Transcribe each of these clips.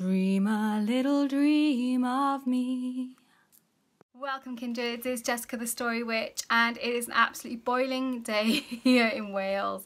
Dream a little dream of me. Welcome kindreds, it's Jessica the Story Witch, and it is an absolutely boiling day here in Wales.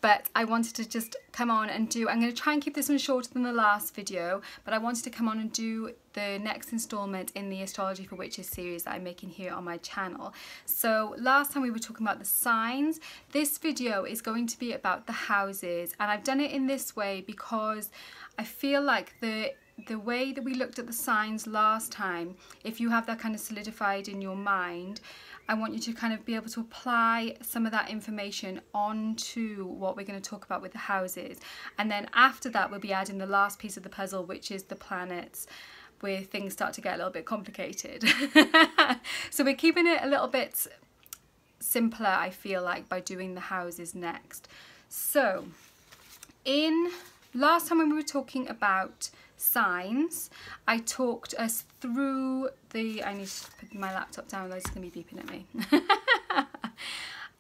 But I wanted to just come on and I'm going to try and keep this one shorter than the last video, but I wanted to come on and do the next instalment in the Astrology for Witches series that I'm making here on my channel. So last time we were talking about the signs. This video is going to be about the houses, and I've done it in this way because I feel like the way that we looked at the signs last time, if you have that kind of solidified in your mind, I want you to kind of be able to apply some of that information onto what we're going to talk about with the houses. And then after that, we'll be adding the last piece of the puzzle, which is the planets, where things start to get a little bit complicated. So we're keeping it a little bit simpler, I feel like, by doing the houses next. So last time when we were talking about signs, I talked us through I need to put my laptop down, otherwise it's going to be beeping at me.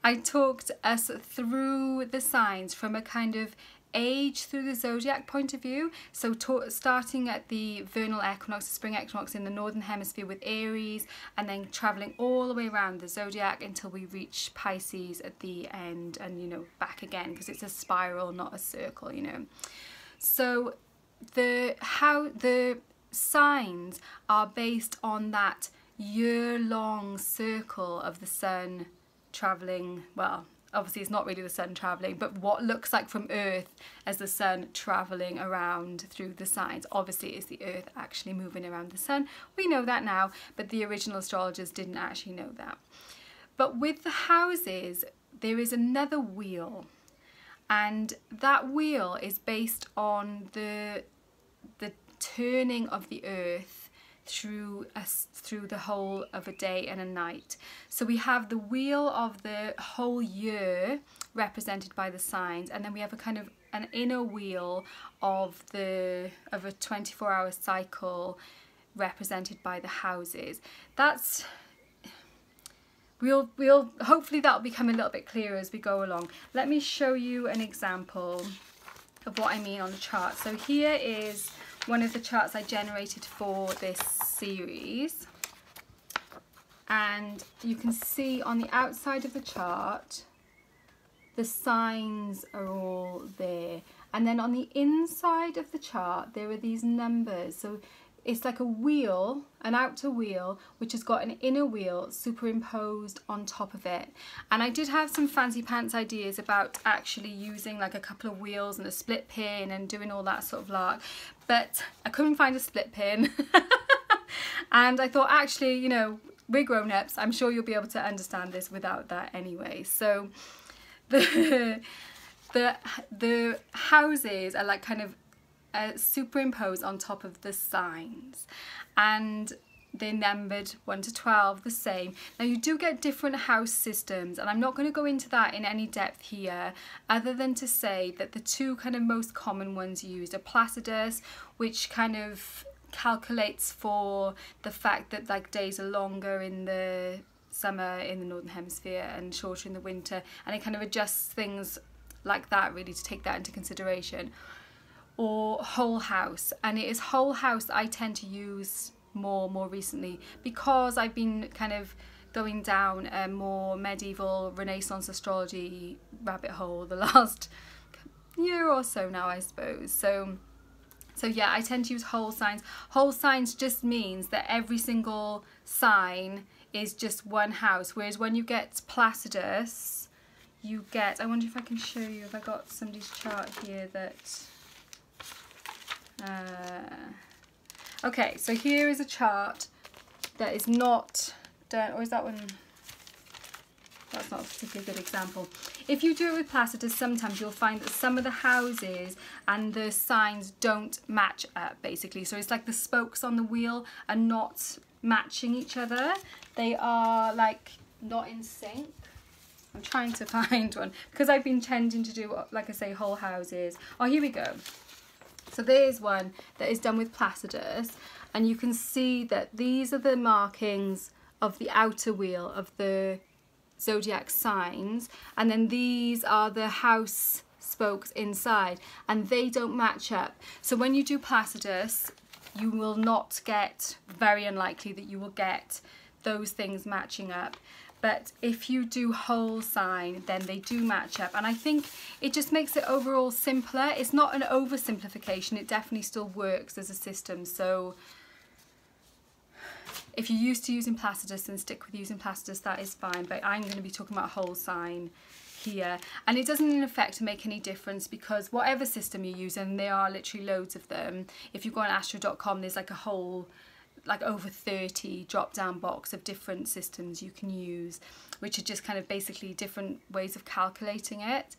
I talked us through the signs from a kind of age through the zodiac point of view. So starting at the vernal equinox, the spring equinox in the northern hemisphere with Aries, and then travelling all the way around the zodiac until we reach Pisces at the end, and back again, because it's a spiral, not a circle, So the signs are based on that year-long circle of the sun travelling, well, obviously it's not really the sun travelling, but what looks like from Earth as the sun travelling around through the signs. Obviously it's the Earth actually moving around the sun. We know that now, but the original astrologers didn't actually know that. But with the houses, there is another wheel, and that wheel is based on the turning of the Earth through the whole of a day and a night. So we have the wheel of the whole year represented by the signs, and then we have a kind of an inner wheel of a 24-hour cycle represented by the houses. We'll hopefully that'll become a little bit clearer as we go along. Let me show you an example of what I mean on the chart. So here is one of the charts I generated for this series, and you can see on the outside of the chart the signs are all there, and then on the inside of the chart there are these numbers. So it's like a wheel, an outer wheel, which has got an inner wheel superimposed on top of it. And I did have some fancy pants ideas about actually using like a couple of wheels and a split pin and doing all that sort of lark, but I couldn't find a split pin. And I thought, actually, we're grown-ups, I'm sure you'll be able to understand this without that anyway. So the houses are like kind of superimposed on top of the signs, and they're numbered 1 to 12 the same. Now you do get different house systems, and I'm not going to go into that in any depth here, other than to say that the two kind of most common ones used are Placidus, which kind of calculates for the fact that like days are longer in the summer in the northern hemisphere and shorter in the winter, and it kind of adjusts things like that, really, to take that into consideration. Or whole house, and it is whole house that I tend to use more recently, because I've been kind of going down a more medieval Renaissance astrology rabbit hole the last year or so now, I suppose. So yeah, I tend to use whole signs. Whole signs just means that every single sign is just one house, whereas when you get Placidus, you get, I wonder if I can show you, if I got somebody's chart here that okay, so here is a chart that is not done, or is that one? That's not a particularly good example. If you do it with Placidus, sometimes you'll find that some of the houses and the signs don't match up, basically. So it's like the spokes on the wheel are not matching each other. They are like not in sync. I'm trying to find one because I've been tending to do, like I say, whole houses. Oh, here we go. So there's one that is done with Placidus, and you can see that these are the markings of the outer wheel of the zodiac signs, and then these are the house spokes inside, and they don't match up. So when you do Placidus, you will not get, very unlikely that you will get those things matching up. But if you do whole sign, then they do match up. And I think it just makes it overall simpler. It's not an oversimplification. It definitely still works as a system. So if you're used to using Placidus, then stick with using Placidus, that is fine. But I'm going to be talking about whole sign here. And it doesn't in effect make any difference, because whatever system you use, and there are literally loads of them, if you go on astro.com, there's like a whole, like over 30 drop down box of different systems you can use, which are just kind of basically different ways of calculating it.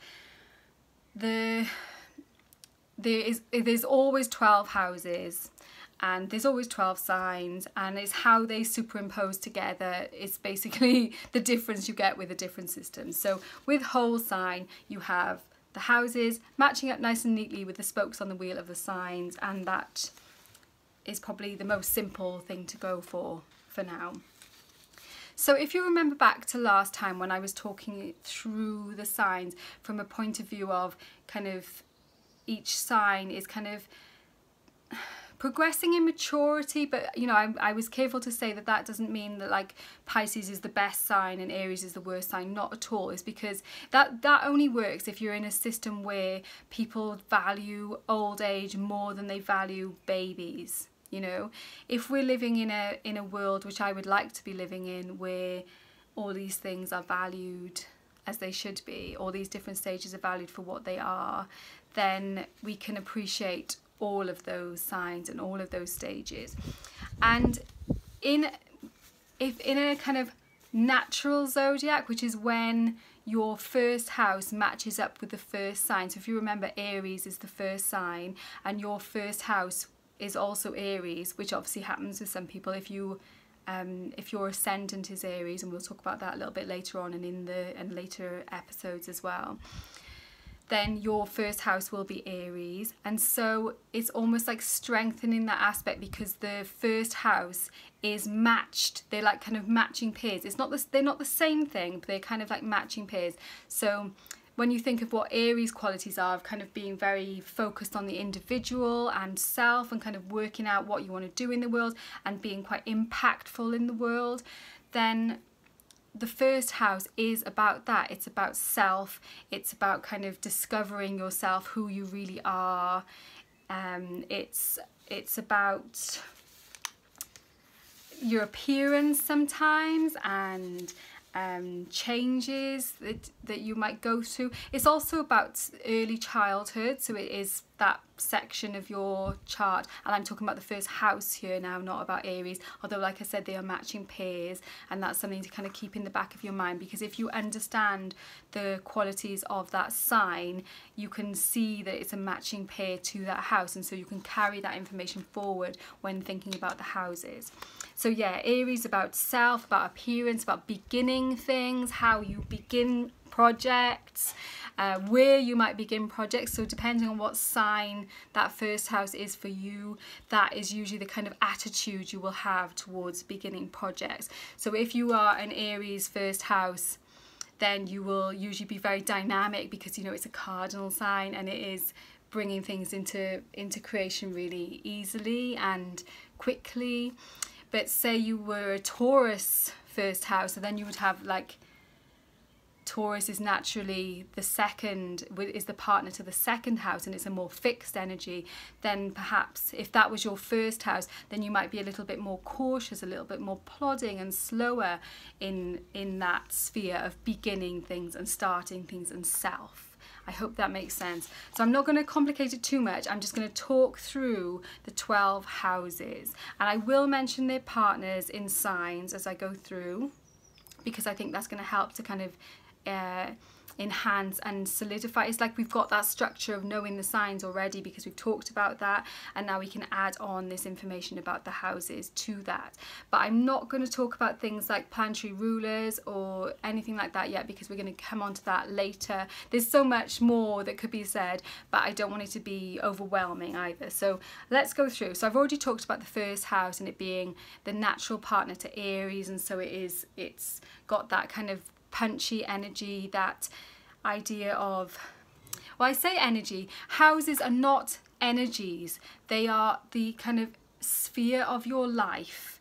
There's always 12 houses, and there's always 12 signs, and it's how they superimpose together. It's basically the difference you get with the different systems. So with whole sign, you have the houses matching up nice and neatly with the spokes on the wheel of the signs, and that is probably the most simple thing to go for now. So if you remember back to last time when I was talking through the signs from a point of view of kind of each sign is kind of progressing in maturity, but you know, I was careful to say that that doesn't mean that like Pisces is the best sign and Aries is the worst sign. Not at all. It's because that only works if you're in a system where people value old age more than they value babies. You know, if we're living in a world, which I would like to be living in, where all these things are valued as they should be, all these different stages are valued for what they are, then we can appreciate all of those signs and all of those stages. And in a kind of natural zodiac, which is when your first house matches up with the first sign. So if you remember, Aries is the first sign, and your first house is also Aries, which obviously happens with some people. If your ascendant is Aries, and we'll talk about that a little bit later on and in later episodes as well, then your first house will be Aries. And so it's almost like strengthening that aspect, because the first house is matched. They're like kind of matching pairs. They're not the same thing, but they're kind of like matching pairs. So when you think of what Aries qualities are, of kind of being very focused on the individual and self, and kind of working out what you want to do in the world and being quite impactful in the world, then the first house is about that. It's about self. It's about kind of discovering yourself, who you really are. It's about your appearance sometimes, and changes that you might go through. It's also about early childhood, so it is that section of your chart, and I'm talking about the first house here now, not about Aries, although like I said, they are matching pairs, and that's something to kind of keep in the back of your mind, because if you understand the qualities of that sign, you can see that it's a matching pair to that house, and so you can carry that information forward when thinking about the houses. So yeah, Aries about self, about appearance, about beginning things, how you begin projects, where you might begin projects. So depending on what sign that first house is for you, that is usually the kind of attitude you will have towards beginning projects. So if you are an Aries first house, then you will usually be very dynamic, because you know it's a cardinal sign, and it is bringing things into creation really easily and quickly. But say you were a Taurus first house, and then you would have like, Taurus is naturally the second, is the partner to the second house, and it's a more fixed energy. Then perhaps if that was your first house, then you might be a little bit more cautious, a little bit more plodding and slower in that sphere of beginning things and starting things and self. I hope that makes sense. So I'm not going to complicate it too much. I'm just going to talk through the 12 houses, and I will mention their partners in signs as I go through, because I think that's going to help to kind of enhance and solidify. It's like we've got that structure of knowing the signs already, because we've talked about that, and now we can add on this information about the houses to that. But I'm not going to talk about things like planetary rulers or anything like that yet, because we're going to come on to that later. There's so much more that could be said, but I don't want it to be overwhelming either. So let's go through. So I've already talked about the first house and it being the natural partner to Aries, and so it's got that kind of punchy energy, that idea of well, I say energy, houses are not energies, they are the kind of sphere of your life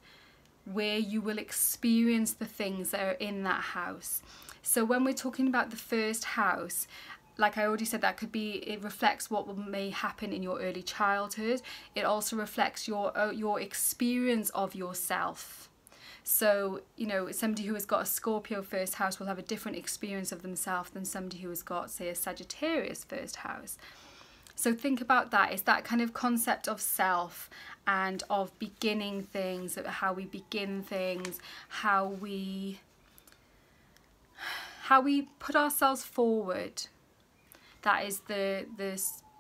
where you will experience the things that are in that house. So when we're talking about the first house, like I already said, that could be, it reflects what may happen in your early childhood. It also reflects your experience of yourself. So, you know, somebody who has got a Scorpio first house will have a different experience of themselves than somebody who has got, say, a Sagittarius first house. So think about that. It's that kind of concept of self and of beginning things, how we begin things, how we put ourselves forward. That is the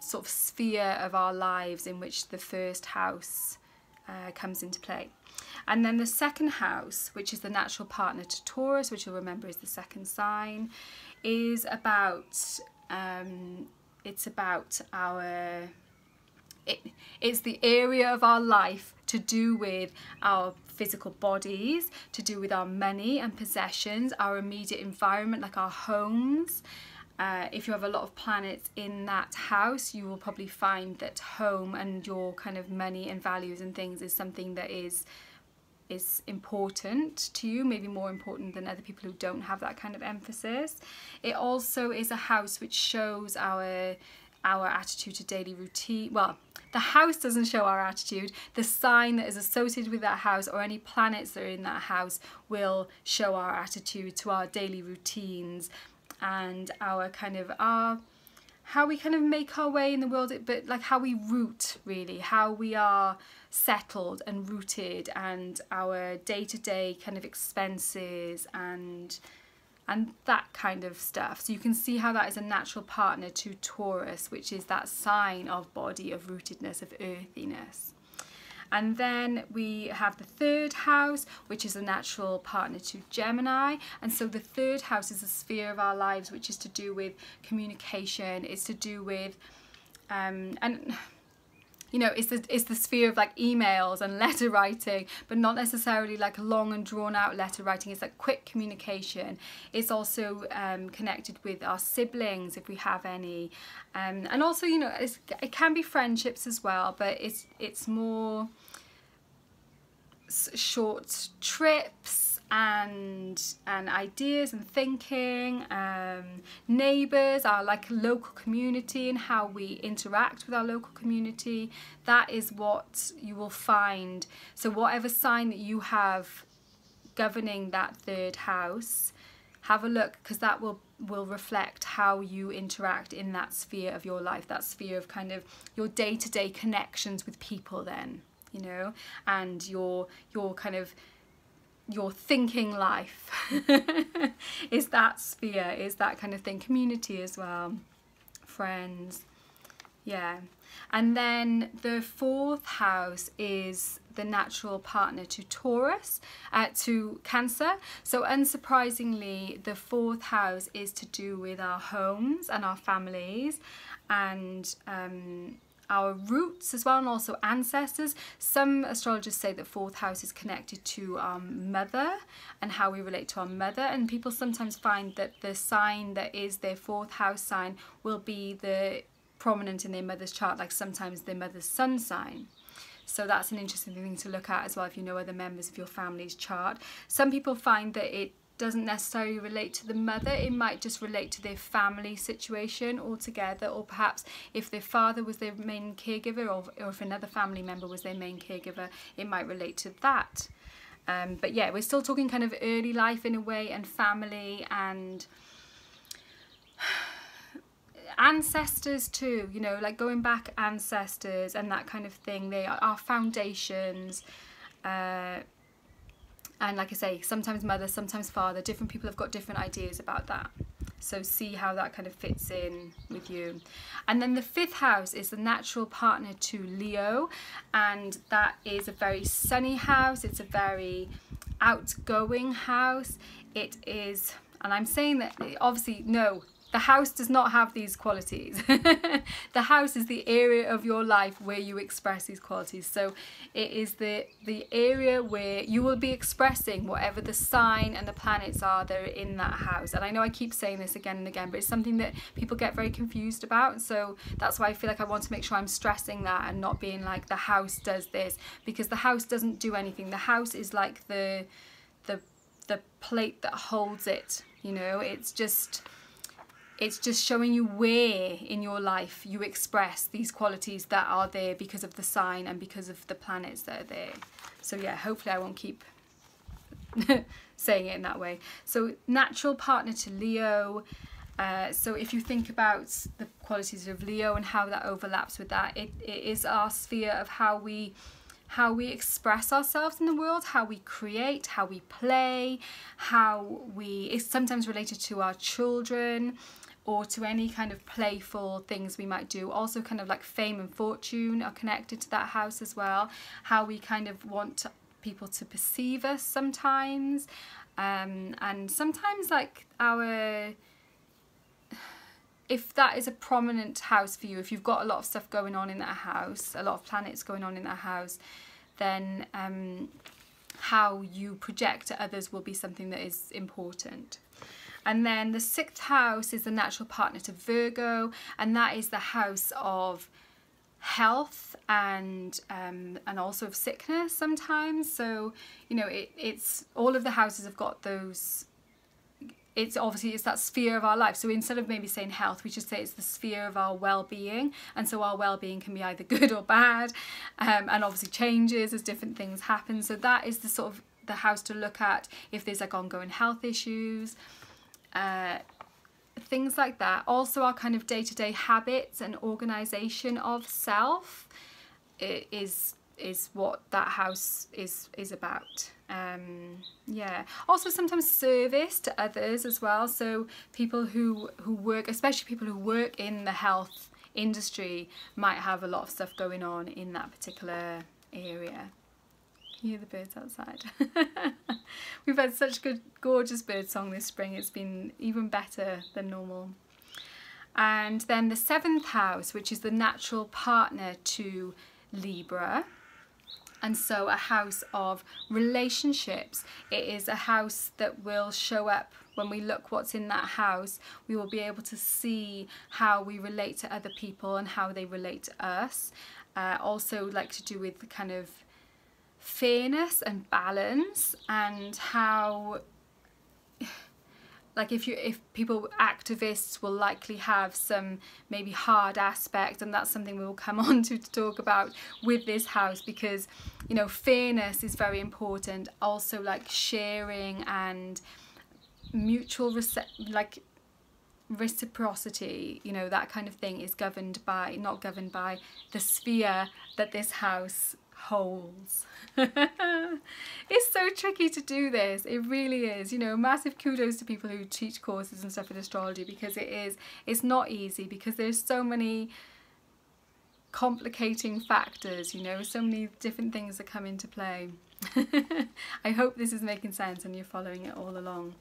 sort of sphere of our lives in which the first house comes into play. And then the second house, which is the natural partner to Taurus, which you'll remember is the second sign, is about it's the area of our life to do with our physical bodies, to do with our money and possessions, our immediate environment, like our homes. If you have a lot of planets in that house, you will probably find that home and your kind of money and values and things is something that is important to you, maybe more important than other people who don't have that kind of emphasis. It also is a house which shows our attitude to daily routine. Well, the house doesn't show our attitude. The sign that is associated with that house or any planets that are in that house will show our attitude to our daily routines and our kind of how we kind of make our way in the world, but like how we root, really, how we are settled and rooted, and our day-to-day kind of expenses and that kind of stuff. So you can see how that is a natural partner to Taurus, which is that sign of body, of rootedness, of earthiness. And then we have the third house, which is a natural partner to Gemini. And so the third house is a sphere of our lives which is to do with communication. It's to do with, and you know, it's the sphere of like emails and letter writing, but not necessarily like long and drawn out letter writing. It's like quick communication. It's also connected with our siblings if we have any, and also, you know, it can be friendships as well, but it's more short trips and ideas and thinking, neighbours, our like local community and how we interact with our local community. That is what you will find. So whatever sign that you have governing that third house, have a look, because that will reflect how you interact in that sphere of your life, that sphere of kind of your day-to-day connections with people then, you know, and your kind of your thinking life is that sphere, is that kind of thing. Community as well, friends, yeah. And then the fourth house is the natural partner to Taurus, to Cancer. So unsurprisingly, the fourth house is to do with our homes and our families and our roots as well, and also ancestors. Some astrologers say that fourth house is connected to our mother and how we relate to our mother, and people sometimes find that the sign that is their fourth house sign will be the prominent in their mother's chart, like sometimes their mother's sun sign. So that's an interesting thing to look at as well if you know other members of your family's chart. Some people find that it doesn't necessarily relate to the mother, it might just relate to their family situation altogether, or perhaps if their father was their main caregiver, or if another family member was their main caregiver, it might relate to that. But yeah, we're still talking kind of early life in a way, and family and ancestors too, you know, like going back ancestors and that kind of thing. They are our foundations. And like I say, sometimes mother, sometimes father, different people have got different ideas about that. So see how that kind of fits in with you. And then the fifth house is the natural partner to Leo, and that is a very sunny house. It's a very outgoing house. It is, and I'm saying that obviously no, The house does not have these qualities. The house is the area of your life where you express these qualities. So it is the area where you will be expressing whatever the sign and the planets are that are in that house. And I know I keep saying this again and again, but it's something that people get very confused about. So that's why I feel like I want to make sure I'm stressing that and not being like the house does this, because the house doesn't do anything. The house is like the plate that holds it, you know. It's just showing you where in your life you express these qualities that are there because of the sign and because of the planets that are there. So yeah, hopefully I won't keep saying it in that way. So natural partner to Leo. So if you think about the qualities of Leo and how that overlaps with that, it is our sphere of how we express ourselves in the world, how we create, how we play, it's sometimes related to our children or to any kind of playful things we might do. Also kind of like fame and fortune are connected to that house as well. How we kind of want people to perceive us sometimes. And sometimes like if that is a prominent house for you, if you've got a lot of stuff going on in that house, a lot of planets going on in that house, then how you project to others will be something that is important. And then the 6th house is the natural partner to Virgo, and that is the house of health and also of sickness sometimes. So, you know, it's all of the houses have got those. It's that sphere of our life. So instead of maybe saying health, we should say it's the sphere of our well-being. And so our well-being can be either good or bad, and obviously changes as different things happen. So that is the sort of the house to look at if there's like ongoing health issues, things like that. Also our kind of day-to-day habits and organisation of self is what that house is about. Yeah, also sometimes service to others as well. So people who work, especially people who work in the health industry, might have a lot of stuff going on in that particular area. Can you hear the birds outside? We've had such good gorgeous bird song this spring. It's been even better than normal. And then the 7th house, which is the natural partner to Libra. And so a house of relationships. It is a house that will show up when we look what's in that house. We will be able to see how we relate to other people and how they relate to us. Also like to do with the kind of fairness and balance, and how like if activists will likely have some maybe hard aspect, and that's something we will come on to talk about with this house, because you know fairness is very important. Also like sharing and mutual reciprocity, you know, that kind of thing is not governed by the sphere that this house holds. It's so tricky to do this, it really is. You know, massive kudos to people who teach courses and stuff in astrology, because it's not easy, because there's so many complicating factors, you know, so many different things that come into play. I hope this is making sense and you're following it all along.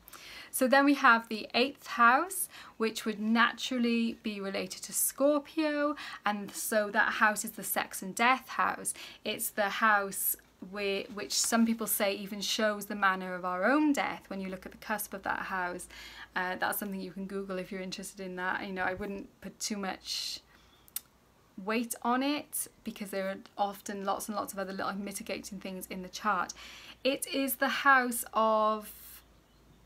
So then we have the 8th house, which would naturally be related to Scorpio, and so that house is the sex and death house. It's the house which some people say even shows the manner of our own death. When you look at the cusp of that house, that's something you can Google if you're interested in that. You know, I wouldn't put too much weight on it, because there are often lots and lots of other little mitigating things in the chart. It is the house of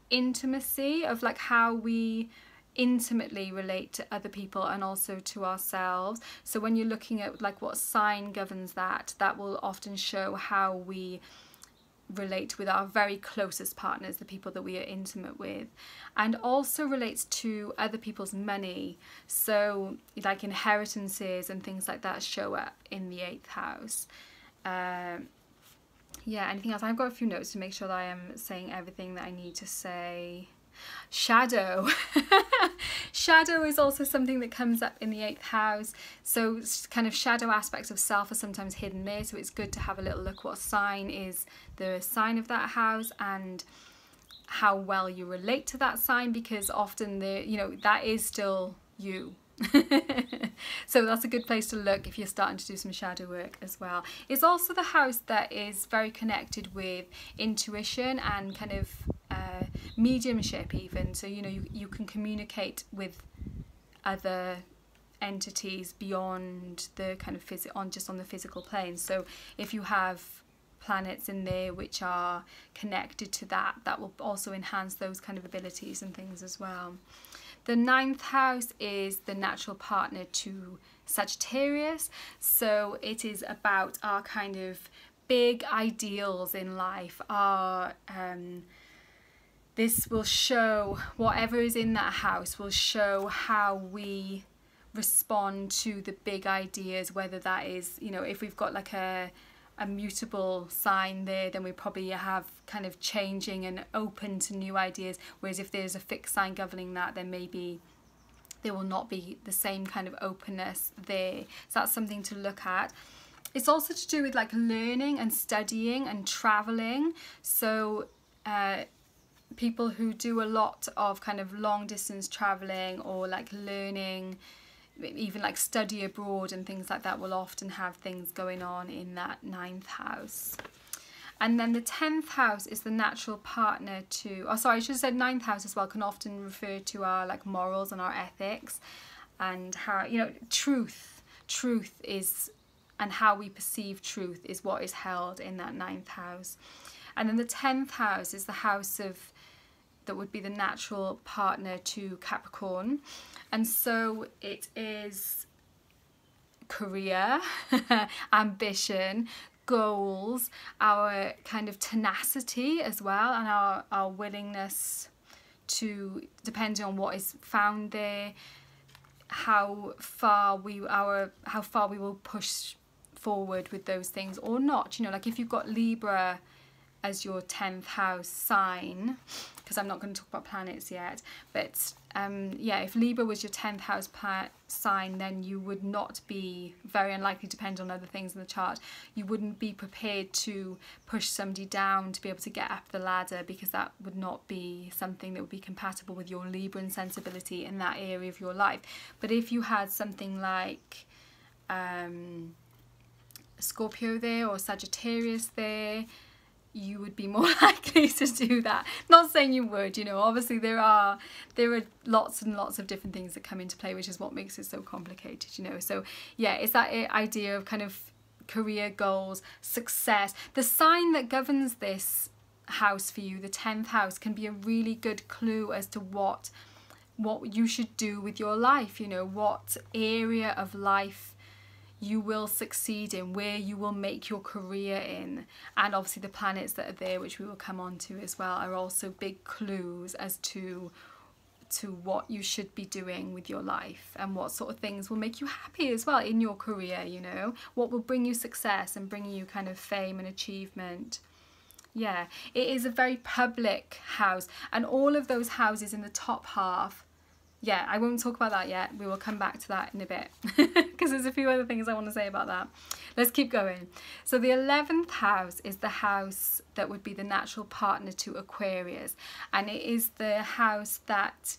intimacy, of like how we intimately relate to other people and also to ourselves. So when you're looking at like what sign governs that will often show how we relate with our very closest partners, the people that we are intimate with, and also relates to other people's money. So like inheritances and things like that show up in the 8th house. Yeah, anything else? I've got a few notes to make sure that I am saying everything that I need to say. Shadow. Shadow is also something that comes up in the 8th house. So kind of shadow aspects of self are sometimes hidden there, so it's good to have a little look what sign is the sign of that house, and how well you relate to that sign, because often that is still you. So that's a good place to look if you're starting to do some shadow work as well. It's also the house that is very connected with intuition and kind of mediumship even. So you can communicate with other entities beyond the kind of on the physical plane. So if you have planets in there which are connected to that will also enhance those kind of abilities and things as well. The 9th house is the natural partner to Sagittarius, so it is about our kind of big ideals in life. This will show, whatever is in that house will show how we respond to the big ideas, whether that is, if we've got like a mutable sign there, then we probably have kind of changing and open to new ideas, whereas if there's a fixed sign governing that, then maybe there will not be the same kind of openness there. So that's something to look at. It's also to do with like learning and studying and traveling. So people who do a lot of kind of long distance traveling or like learning, even like study abroad and things like that, will often have things going on in that 9th house. And then the 10th house is the natural partner to, I should have said 9th house as well, can often refer to our like morals and our ethics, and how, truth is, and how we perceive truth is what is held in that 9th house. And then the 10th house is the house that would be the natural partner to Capricorn. And so it is career, ambition, goals, our kind of tenacity as well, and our willingness to, depending on what is found there, how far we will push forward with those things or not. Like if you've got Libra as your 10th house sign, because I'm not going to talk about planets yet, but if Libra was your 10th house sign, then you would not be, very unlikely, depend on other things in the chart, you wouldn't be prepared to push somebody down to be able to get up the ladder, because that would not be something that would be compatible with your Libran sensibility in that area of your life. But if you had something like Scorpio there or Sagittarius there, you would be more likely to do that. Not saying you would, obviously there are lots and lots of different things that come into play, which is what makes it so complicated, So yeah, it's that idea of kind of career goals, success. The sign that governs this house for you, the 10th house, can be a really good clue as to what you should do with your life, what area of life you will succeed in, where you will make your career in. And obviously the planets that are there, which we will come on to as well, are also big clues as to what you should be doing with your life, and what sort of things will make you happy as well in your career, what will bring you success and bring you kind of fame and achievement. Yeah, it is a very public house, and all of those houses in the top half, yeah, I won't talk about that yet. We will come back to that in a bit because there's a few other things I want to say about that. Let's keep going. So the 11th house is the house that would be the natural partner to Aquarius, and it is the house that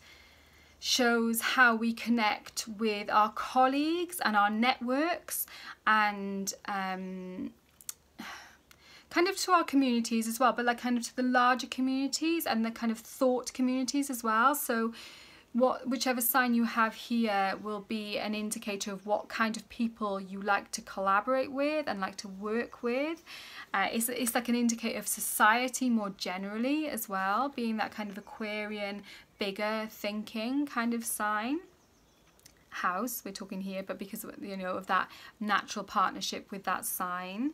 shows how we connect with our colleagues and our networks, and kind of to our communities as well, but like kind of to the larger communities and the kind of thought communities as well. So whichever sign you have here will be an indicator of what kind of people you like to collaborate with and like to work with. It's like an indicator of society more generally as well, being that kind of Aquarian, bigger thinking kind of sign. House we're talking here, but because of that natural partnership with that sign.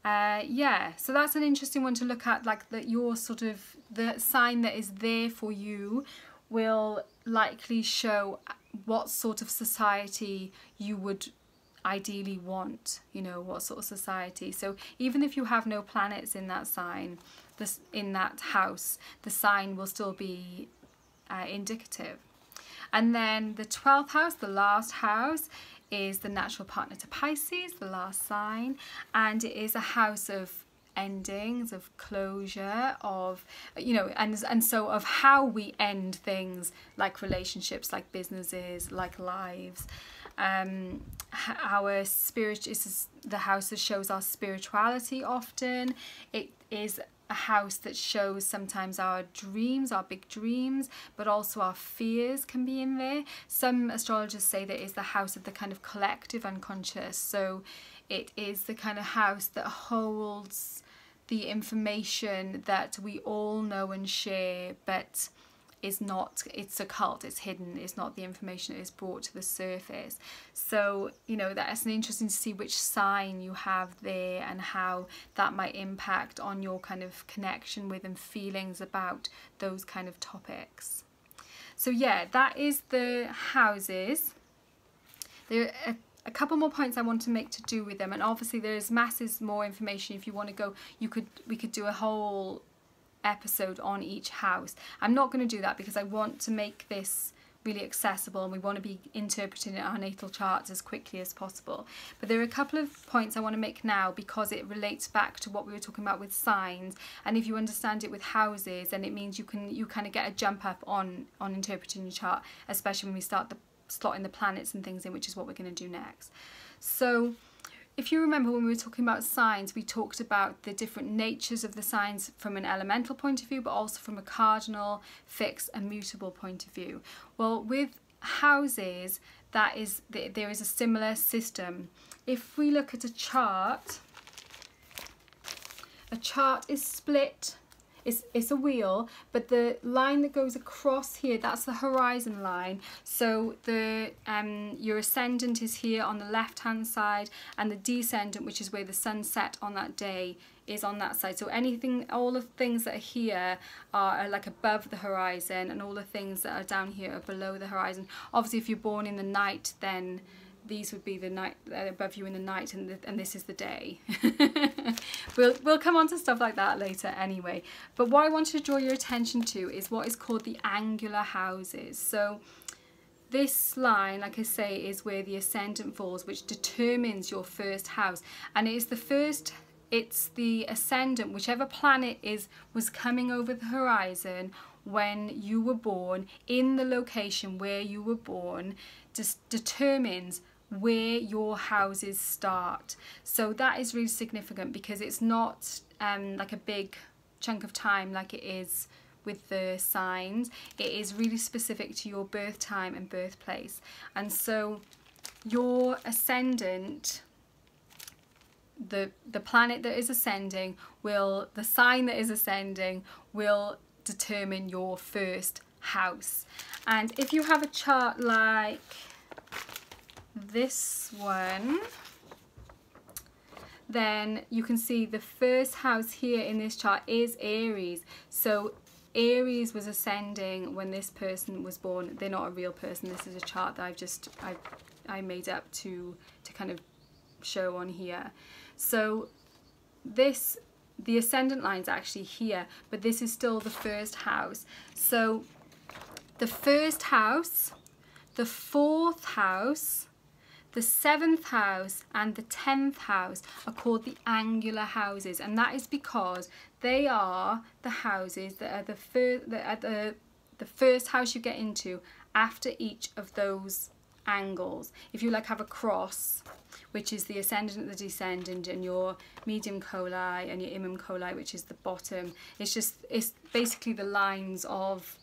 Yeah, so that's an interesting one to look at, like that your sort of, the sign that is there for you will likely show what sort of society you would ideally want, what sort of society. So even if you have no planets in that sign, in that house, the sign will still be indicative. And then the 12th house, the last house, is the natural partner to Pisces, the last sign, and it is a house of endings, of closure, of, you know, and so of how we end things, like relationships, like businesses, like lives. Our spirit is the house that shows our spirituality often. It is a house that shows sometimes our dreams, our big dreams, but also our fears can be in there. Some astrologers say that it's the house of the kind of collective unconscious. So it is the kind of house that holds the information that we all know and share, but is not, it's occult, it's hidden, it's not the information that is brought to the surface. So, you know, that's interesting to see which sign you have there and how that might impact on your kind of connection with and feelings about those kind of topics. So yeah, that is the houses. There are a couple more points I want to make to do with them, and obviously there's masses more information. If you want to go, we could do a whole episode on each house. I'm not going to do that because I want to make this really accessible, and we want to be interpreting our natal charts as quickly as possible. But there are a couple of points I want to make now because it relates back to what we were talking about with signs, and if you understand it with houses, then it means you kind of get a jump up on interpreting your chart, especially when we start slotting the planets and things in, which is what we're going to do next. So if you remember when we were talking about signs, we talked about the different natures of the signs from an elemental point of view, but also from a cardinal, fixed and mutable point of view. Well, with houses, there is a similar system. If we look at a chart is split. It's a wheel, but the line that goes across here, that's the horizon line. So your ascendant is here on the left hand side, and the descendant, which is where the sun set on that day, is on that side. So all the things that are here are like above the horizon, and all the things that are down here are below the horizon. Obviously, if you're born in the night, then these would be the night above you in the night, and this is the day. We'll come on to stuff like that later anyway. But what I want to draw your attention to is what is called the angular houses. So this line, like I say, is where the ascendant falls, which determines your first house, and it's the ascendant, whichever planet was coming over the horizon when you were born, in the location where you were born, just determines where your houses start. So that is really significant because it's not like a big chunk of time like it is with the signs. It is really specific to your birth time and birthplace. And so your ascendant, the planet that is ascending, the sign that is ascending will determine your first house. And if you have a chart like this one, then you can see the first house here in this chart is Aries. So Aries was ascending when this person was born. They're not a real person. This is a chart that I made up to kind of show on here. So the ascendant line's actually here, but this is still the first house. So the first house, the fourth house, the 7th house and the 10th house are called the angular houses, and that is because they are the houses that are the first house you get into after each of those angles. If you like have a cross, which is the ascendant and the descendant, and your medium coli and your imum coli, which is the bottom, it's basically the lines of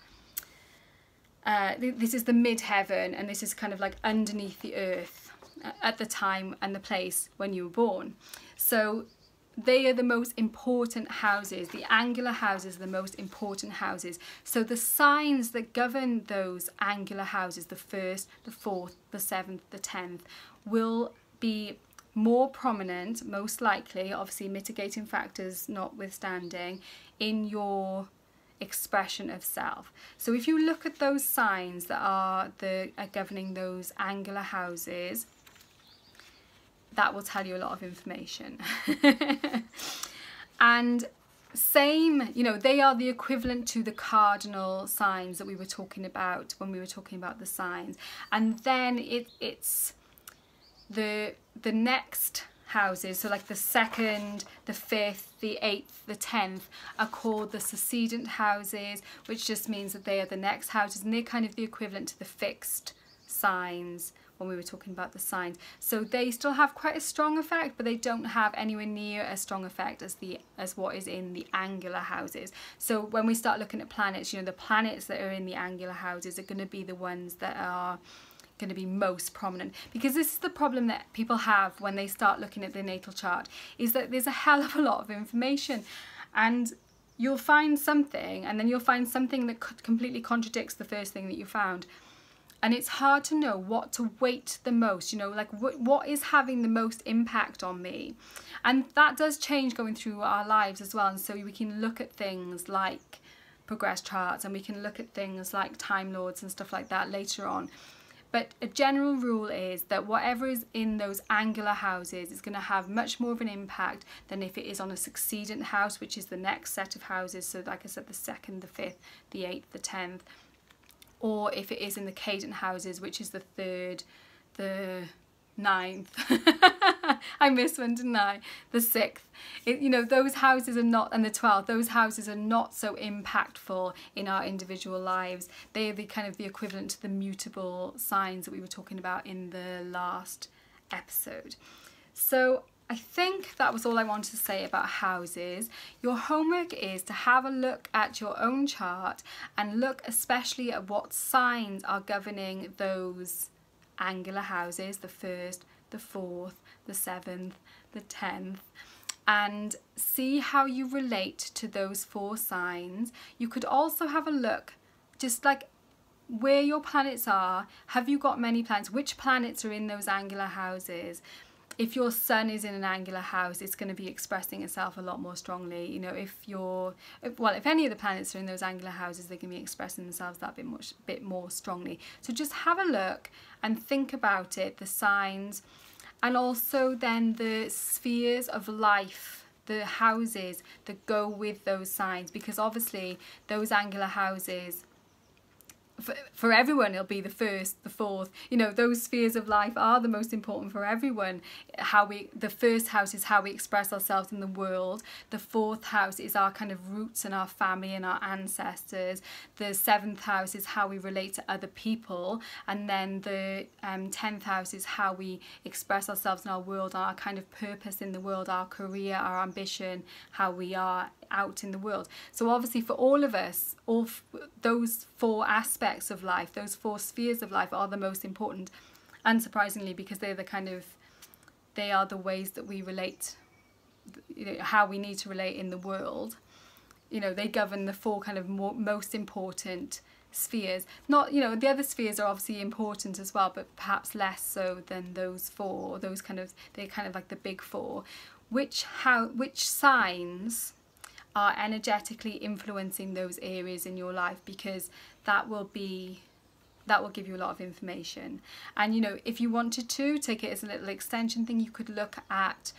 this is the mid-heaven, and this is kind of like underneath the earth at the time and the place when you were born. So they are the most important houses. The angular houses are the most important houses. So the signs that govern those angular houses, the 1st, the 4th, the 7th, the 10th, will be more prominent, most likely, obviously mitigating factors notwithstanding, in your expression of self. So if you look at those signs that are governing those angular houses, that will tell you a lot of information. And same, you know, they are the equivalent to the cardinal signs that we were talking about when we were talking about the signs. And then it's the next houses, so like the 2nd, the 5th, the 8th, the 10th, are called the succedent houses, which just means that they are the next houses, and they're kind of the equivalent to the fixed signs when we were talking about the signs. So they still have quite a strong effect, but they don't have anywhere near as strong effect as what is in the angular houses. So when we start looking at planets, you know, the planets that are in the angular houses are going to be the ones that are going to be most prominent, because this is the problem that people have when they start looking at the natal chart, is that there's a hell of a lot of information, and you'll find something and then you'll find something that completely contradicts the first thing that you found. And it's hard to know what to weight the most, you know, like what is having the most impact on me. And that does change going through our lives as well. And so we can look at things like progress charts, and we can look at things like Time Lords and stuff like that later on. But a general rule is that whatever is in those angular houses is going to have much more of an impact than if it is on a succedent house, which is the next set of houses. So like I said, the 2nd, the 5th, the 8th, the 10th. Or if it is in the cadent houses, which is the 3rd, the 9th. I missed one, didn't I? The 6th. You know, those houses are not, and the 12th, those houses are not so impactful in our individual lives. They are the kind of the equivalent to the mutable signs that we were talking about in the last episode. So I think that was all I wanted to say about houses. Your homework is to have a look at your own chart and look especially at what signs are governing those angular houses, the 1st, the 4th, the 7th, the 10th, and see how you relate to those 4 signs. You could also have a look just like where your planets are. Have you got many planets? Which planets are in those angular houses? If your sun is in an angular house, it's going to be expressing itself a lot more strongly. You know, if any of the planets are in those angular houses, they can be expressing themselves that bit more strongly. So just have a look and think about it, the signs, and also then the spheres of life, the houses that go with those signs, because obviously those angular houses, for everyone, it'll be the 1st, the 4th, you know, those spheres of life are the most important for everyone. The 1st house is how we express ourselves in the world. The 4th house is our kind of roots and our family and our ancestors. The 7th house is how we relate to other people. And then the 10th house is how we express ourselves in our world, our kind of purpose in the world, our career, our ambition, how we are out in the world. So obviously for all of us, those 4 aspects of life, those 4 spheres of life are the most important, unsurprisingly, because they're they are the ways that we relate, you know, how we need to relate in the world. You know, they govern the 4 kind of most important spheres. Not, you know, the other spheres are obviously important as well, but perhaps less so than those 4. They're kind of like the big 4. Which signs are energetically influencing those areas in your life, because that will give you a lot of information. And you know, if you wanted to take it as a little extension thing, you could look at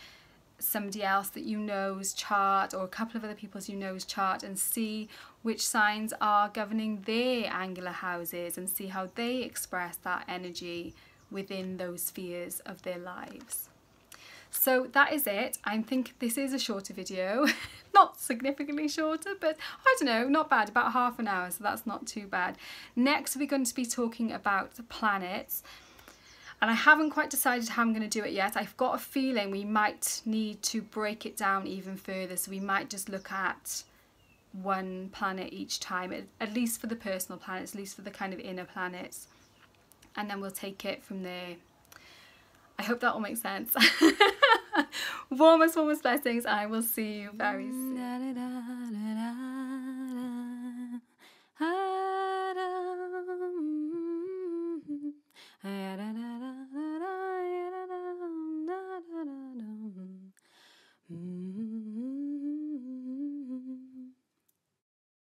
somebody else that you know's chart, or a couple of other people's you know's chart, and see which signs are governing their angular houses and see how they express that energy within those spheres of their lives. So that is it. I think this is a shorter video, not significantly shorter, but I don't know, not bad, about half an hour, so that's not too bad. Next we're going to be talking about the planets, and I haven't quite decided how I'm going to do it yet. I've got a feeling we might need to break it down even further, so we might just look at one planet each time, at least for the personal planets, at least for the kind of inner planets, and then we'll take it from there. I hope that all makes sense. Warmest blessings. I will see you very soon.